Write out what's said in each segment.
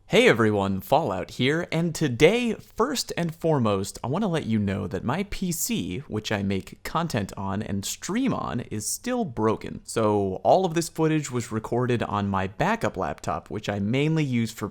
Hey everyone, Fallout here, and today, first and foremost, I want to let you know that my PC, which I make content on and stream on, is still broken. So all of this footage was recorded on my backup laptop, which I mainly use for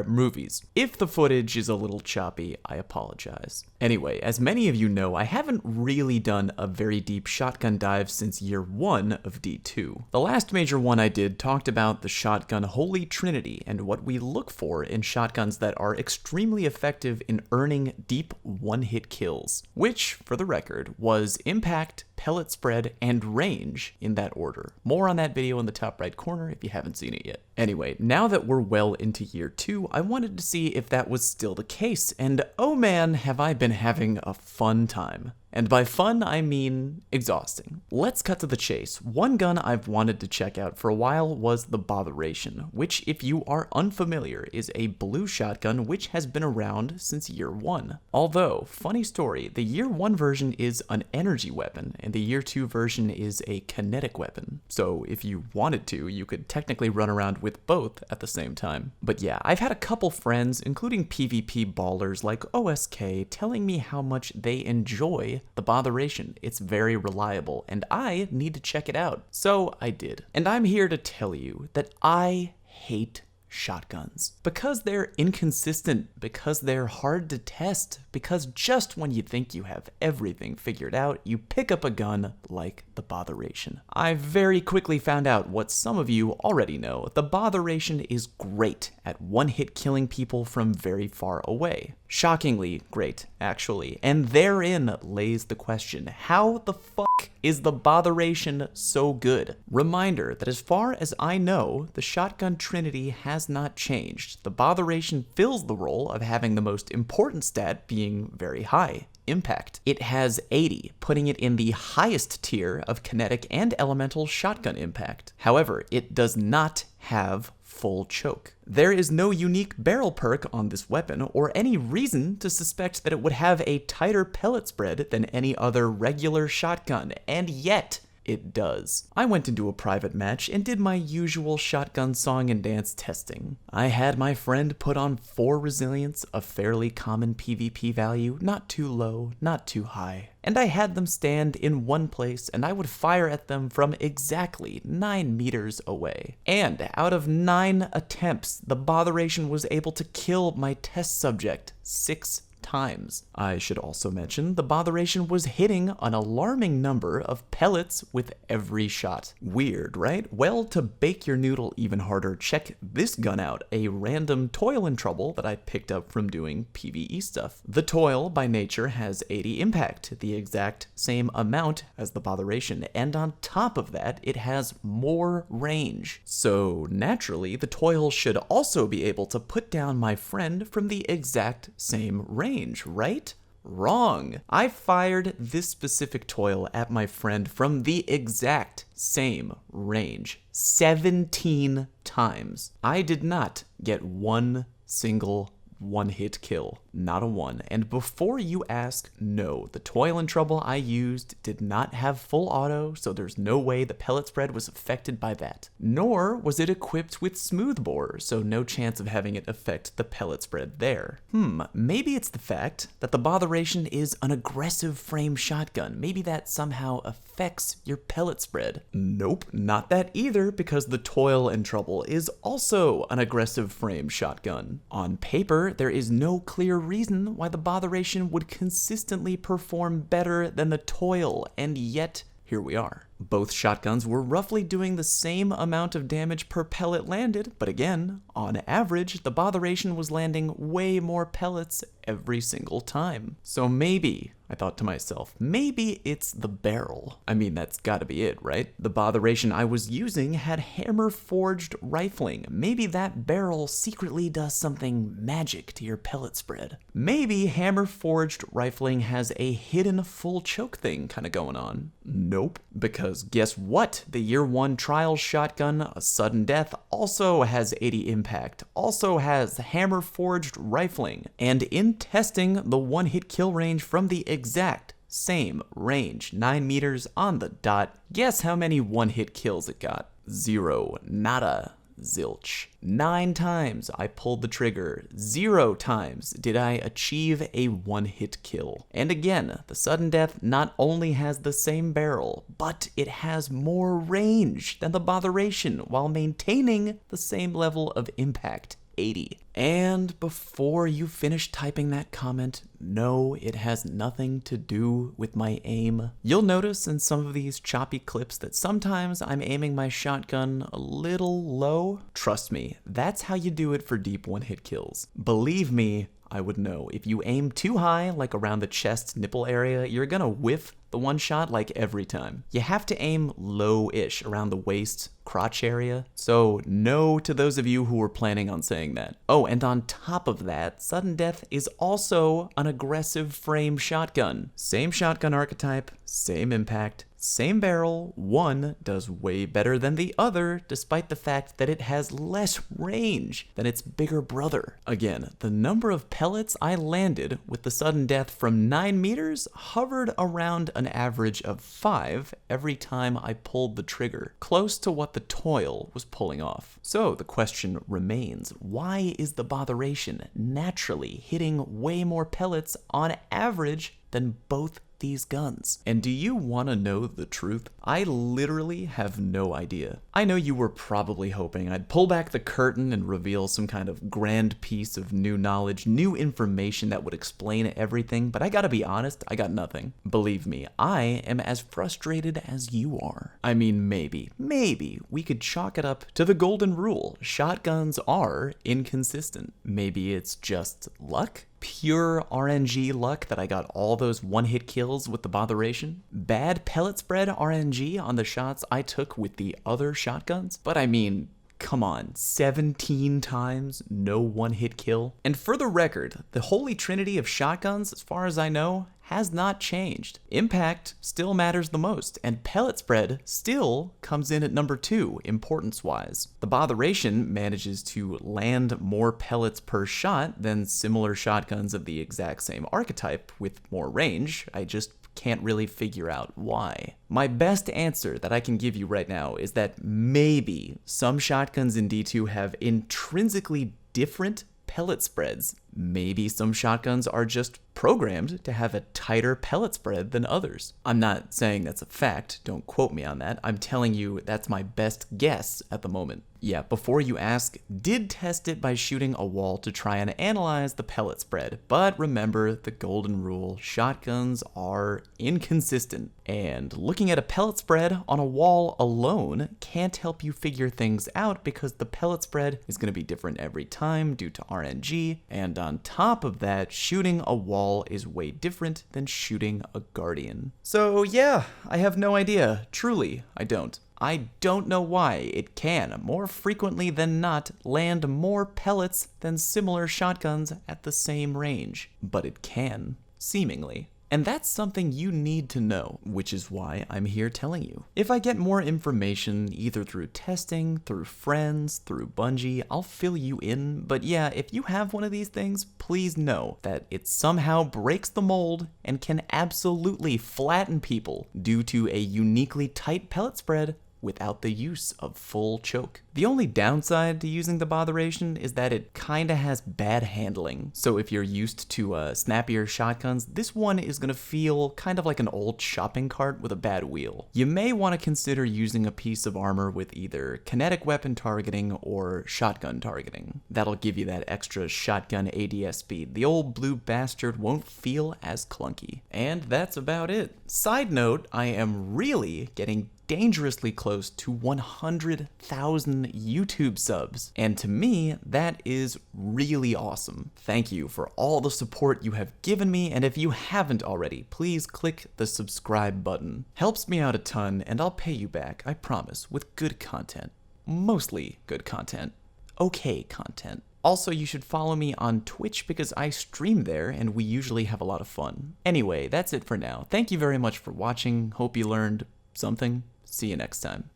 movies. If the footage is a little choppy, I apologize. Anyway, as many of you know, I haven't really done a very deep shotgun dive since year 1 of D2. The last major one I did talked about the shotgun Holy Trinity and what we look for in shotguns that are extremely effective in earning deep one-hit kills, which, for the record, was impact, pellet spread, and range in that order. More on that video in the top right corner if you haven't seen it yet. Anyway, now that we're well into year 2, I wanted to see if that was still the case, and oh man, have I been having a fun time. And by fun, I mean exhausting. Let's cut to the chase. One gun I've wanted to check out for a while was the Botheration, which, if you are unfamiliar, is a blue shotgun which has been around since year 1. Although, funny story, the year 1 version is an energy weapon, and the year 2 version is a kinetic weapon. So if you wanted to, you could technically run around with both at the same time. But yeah, I've had a couple friends, including PvP ballers like OSK, telling me how much they enjoy the Botheration. It's very reliable, and I need to check it out. So I did. And I'm here to tell you that I hate shotguns. Because they're inconsistent, because they're hard to test, because just when you think you have everything figured out, you pick up a gun like the Botheration. I very quickly found out what some of you already know. The Botheration is great at one-hit killing people from very far away. Shockingly great, actually. And therein lays the question, how the fuck is the Botheration so good? Reminder that as far as I know, the shotgun trinity has not changed. The Botheration fills the role of having the most important stat being very high. Impact. It has 80, putting it in the highest tier of kinetic and elemental shotgun impact. However, it does not have full choke. There is no unique barrel perk on this weapon or any reason to suspect that it would have a tighter pellet spread than any other regular shotgun, and yet it does. I went into a private match and did my usual shotgun song and dance testing. I had my friend put on 4 resilience, a fairly common PvP value, not too low, not too high. And I had them stand in one place, and I would fire at them from exactly 9 meters away. And out of 9 attempts, the Botheration was able to kill my test subject 6 times. I should also mention the Botheration was hitting an alarming number of pellets with every shot. Weird, right? Well, to bake your noodle even harder, check this gun out, a random Toil and Trouble that I picked up from doing PvE stuff. The Toil, by nature, has 80 impact, the exact same amount as the Botheration, and on top of that, it has more range. So naturally, the Toil should also be able to put down my friend from the exact same range, right? Wrong. I fired this specific Toil at my friend from the exact same range 17 times. I did not get one single one-hit kill. Not a one. And before you ask, no, the Toil and Trouble I used did not have full auto, so there's no way the pellet spread was affected by that. Nor was it equipped with smoothbore, so no chance of having it affect the pellet spread there. Maybe it's the fact that the Botheration is an aggressive frame shotgun. Maybe that somehow affects your pellet spread. Nope, not that either, because the Toil and Trouble is also an aggressive frame shotgun. On paper, there is no clear reason why the Botheration would consistently perform better than the Toil, and yet here we are. Both shotguns were roughly doing the same amount of damage per pellet landed, but again, on average, the Botheration was landing way more pellets every single time. So maybe, I thought to myself, maybe it's the barrel. I mean, that's gotta be it, right? The Botheration I was using had hammer-forged rifling. Maybe that barrel secretly does something magic to your pellet spread. Maybe hammer-forged rifling has a hidden full choke thing kinda going on. Nope, because guess what? The year 1 trial shotgun, a sudden death, also has 80 impact, also has hammer-forged rifling, and in testing the one-hit kill range from the exact same range, 9 meters on the dot, guess how many one-hit kills it got? 0. Nada. zilch. 9 times I pulled the trigger, 0 times did I achieve a one-hit kill. And again, the sudden death not only has the same barrel, but it has more range than the Botheration while maintaining the same level of impact. 80. And before you finish typing that comment, no, it has nothing to do with my aim. You'll notice in some of these choppy clips that sometimes I'm aiming my shotgun a little low. Trust me, that's how you do it for deep one-hit kills. Believe me, I would know. If you aim too high, like around the chest nipple area, you're gonna whiff the one shot like every time. You have to aim low-ish around the waist, crotch area. So no to those of you who were planning on saying that. Oh, and on top of that, sudden death is also an aggressive frame shotgun. Same shotgun archetype, same impact, same barrel. One does way better than the other, despite the fact that it has less range than its bigger brother. Again, the number of pellets I landed with the sudden death from 9 meters hovered around an average of 5 every time I pulled the trigger, close to what the toil was pulling off. So the question remains, why is the Botheration naturally hitting way more pellets on average than both these guns? And do you want to know the truth? I literally have no idea. I know you were probably hoping I'd pull back the curtain and reveal some kind of grand piece of new knowledge, new information that would explain everything, but I gotta be honest, I got nothing. Believe me, I am as frustrated as you are. I mean, maybe we could chalk it up to the golden rule. Shotguns are inconsistent. Maybe it's just luck? Pure RNG luck that I got all those one-hit kills with the Botheration? Bad pellet spread RNG on the shots I took with the other shotguns? But I mean, come on, 17 times, no one-hit kill? And for the record, the holy trinity of shotguns, as far as I know, has not changed. Impact still matters the most, and pellet spread still comes in at number 2, importance-wise. The Botheration manages to land more pellets per shot than similar shotguns of the exact same archetype with more range. I just can't really figure out why. My best answer that I can give you right now is that maybe some shotguns in D2 have intrinsically different pellet spreads. Maybe some shotguns are just programmed to have a tighter pellet spread than others. I'm not saying that's a fact, don't quote me on that. I'm telling you that's my best guess at the moment. Yeah, before you ask, did test it by shooting a wall to try and analyze the pellet spread. But remember the golden rule, shotguns are inconsistent. And looking at a pellet spread on a wall alone can't help you figure things out because the pellet spread is going to be different every time due to RNG. And on top of that, shooting a wall is way different than shooting a Guardian. So yeah, I have no idea. Truly, I don't. I don't know why it can, more frequently than not, land more pellets than similar shotguns at the same range. But it can, seemingly. And that's something you need to know, which is why I'm here telling you. If I get more information, either through testing, through friends, through Bungie, I'll fill you in. But yeah, if you have one of these things, please know that it somehow breaks the mold and can absolutely flatten people due to a uniquely tight pellet spread without the use of full choke. The only downside to using the Botheration is that it kinda has bad handling. So if you're used to snappier shotguns, this one is gonna feel kind of like an old shopping cart with a bad wheel. You may wanna consider using a piece of armor with either kinetic weapon targeting or shotgun targeting. That'll give you that extra shotgun ADS speed. The old blue bastard won't feel as clunky. And that's about it. Side note, I am really getting dangerously close to 100,000 YouTube subs. And to me, that is really awesome. Thank you for all the support you have given me, and if you haven't already, please click the subscribe button. Helps me out a ton, and I'll pay you back, I promise, with good content. Mostly good content. Okay content. Also, you should follow me on Twitch because I stream there and we usually have a lot of fun. Anyway, that's it for now. Thank you very much for watching. Hope you learned something. See you next time.